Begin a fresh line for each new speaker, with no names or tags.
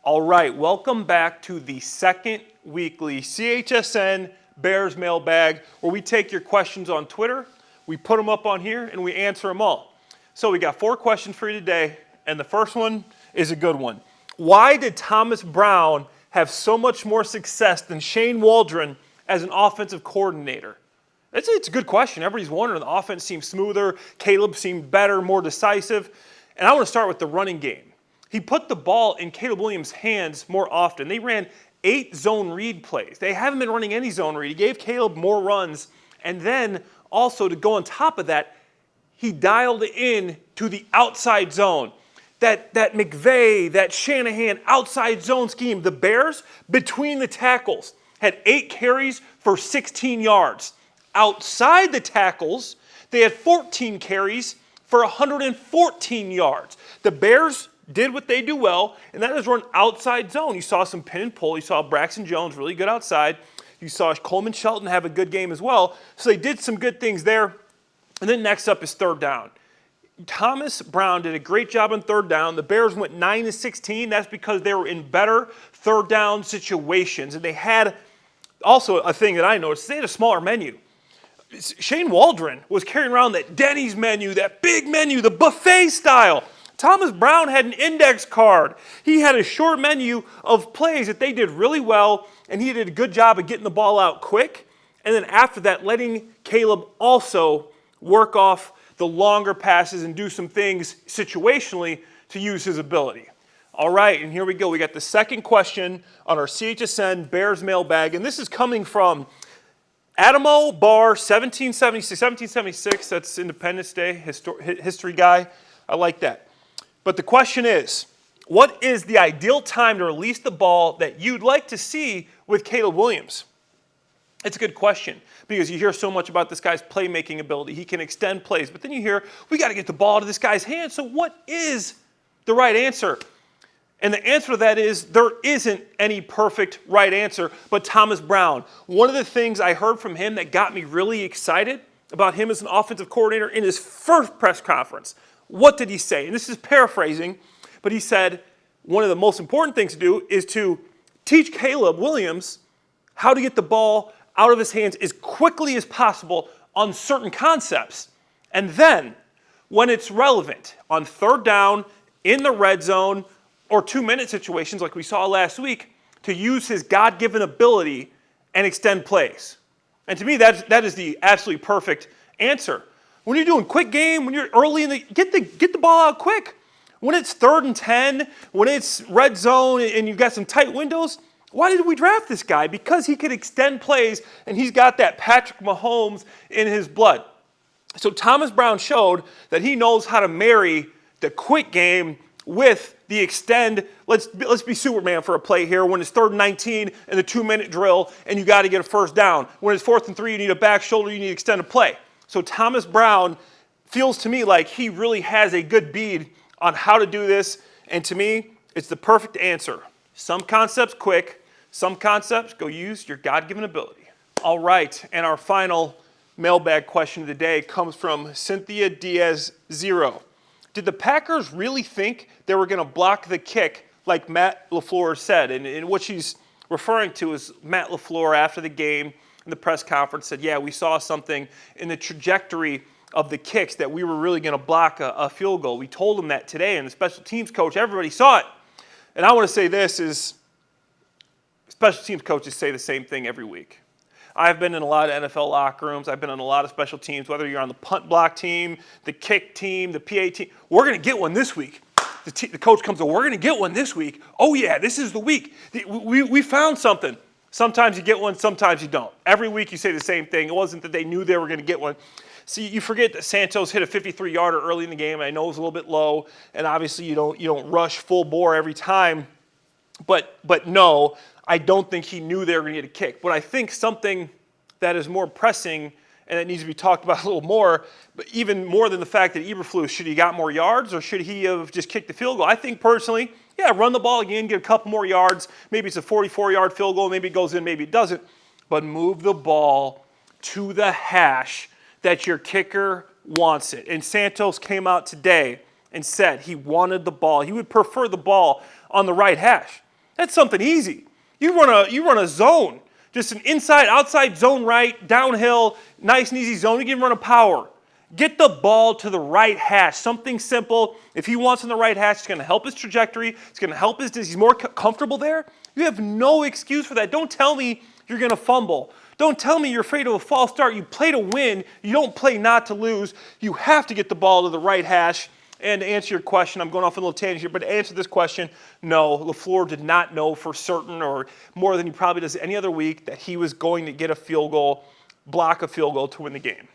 All right, welcome back to the second weekly CHSN Bears Mailbag, where we take your questions on Twitter, we put them up on here, and we answer them all. So we got 4 questions for you today, and the first one is a good one. Why did Thomas Brown have so much more success than Shane Waldron as an offensive coordinator? It's a good question. Everybody's wondering. The offense seemed smoother. Caleb seemed better, more decisive. And I want to start with the running game. He put the ball in Caleb Williams' hands more often. They ran 8 zone read plays. They haven't been running any zone read. He gave Caleb more runs. And then also to go on top of that, he dialed in to the outside zone. That McVay, that Shanahan outside zone scheme, the Bears, between the tackles, had 8 carries for 16 yards. Outside the tackles, they had 14 carries for 114 yards. The Bears did what they do well, and that is run outside zone. You saw some pin and pull. You saw Braxton Jones really good outside. You saw Coleman Shelton have a good game as well. So they did some good things there. And then next up is third down. Thomas Brown did a great job on third down. The Bears went 9-16. That's because they were in better third down situations. And they had also a thing that I noticed. They had a smaller menu. Shane Waldron was carrying around that Denny's menu, that big menu, the buffet style. Thomas Brown had an index card. He had a short menu of plays that they did really well, and he did a good job of getting the ball out quick. And then after that, letting Caleb also work off the longer passes and do some things situationally to use his ability. All right, and here we go. We got the second question on our CHSN Bears Mailbag, and this is coming from Adamo Bar 1776, that's Independence Day, history guy. I like that. But the question is, what is the ideal time to release the ball that you'd like to see with Caleb Williams? It's a good question because you hear so much about this guy's playmaking ability. He can extend plays, but then you hear, we got to get the ball to this guy's hands. So what is the right answer? And the answer to that is there isn't any perfect right answer, but Thomas Brown. One of the things I heard from him that got me really excited about him as an offensive coordinator in his first press conference, what did he say? And this is paraphrasing, but he said one of the most important things to do is to teach Caleb Williams how to get the ball out of his hands as quickly as possible on certain concepts. And then, when it's relevant, on third down, in the red zone, or 2-minute situations like we saw last week, to use his God-given ability and extend plays. And to me, that is the absolutely perfect answer. When you're doing quick game, when you're early in the get the ball out quick. When it's 3rd and 10, when it's red zone and you've got some tight windows, why did we draft this guy? Because he could extend plays and he's got that Patrick Mahomes in his blood. So Thomas Brown showed that he knows how to marry the quick game with the extend. Let's be Superman for a play here. When it's 3rd and 19 and the 2-minute drill and you got to get a first down. When it's 4th and 3, you need a back shoulder, you need to extend a play. So Thomas Brown feels to me like he really has a good bead on how to do this. And to me, it's the perfect answer. Some concepts quick, some concepts go use your God-given ability. All right, and our final mailbag question of the day comes from Cynthia Diaz-0. Did the Packers really think they were going to block the kick like Matt LaFleur said? And what she's referring to is Matt LaFleur after the game in the press conference said, yeah, we saw something in the trajectory of the kicks that we were really going to block a field goal. We told him that today, and the special teams coach, everybody saw it. And I want to say this is, special teams coaches say the same thing every week. I've been in a lot of NFL locker rooms. I've been on a lot of special teams, whether you're on the punt block team, the kick team, the PA team. We're going to get one this week. The coach comes in, we're going to get one this week. Oh, yeah, this is the week. We found something. Sometimes you get one, sometimes you don't. Every week you say the same thing. It wasn't that they knew they were going to get one. See, you forget that Santos hit a 53-yarder early in the game. I know it was a little bit low, and obviously you don't rush full bore every time. But no, I don't think he knew they were going to get a kick. But I think something that is more pressing and that needs to be talked about a little more, but even more than the fact that Eberflus, should he got more yards or should he have just kicked the field goal? I think personally, yeah, run the ball again, get a couple more yards. Maybe it's a 44-yard field goal. Maybe it goes in, maybe it doesn't. But move the ball to the hash that your kicker wants it. And Santos came out today and said he wanted the ball. He would prefer the ball on the right hash. That's something easy. You run a zone, just an inside, outside zone right, downhill, nice and easy zone. You can run a power. Get the ball to the right hash, something simple. If he wants on the right hash, it's going to help his trajectory. It's going to help he's more comfortable there. You have no excuse for that. Don't tell me you're going to fumble. Don't tell me you're afraid of a false start. You play to win. You don't play not to lose. You have to get the ball to the right hash. And to answer your question, I'm going off a little tangent here, but to answer this question, no, LaFleur did not know for certain, or more than he probably does any other week, that he was going to get a field goal, block a field goal to win the game.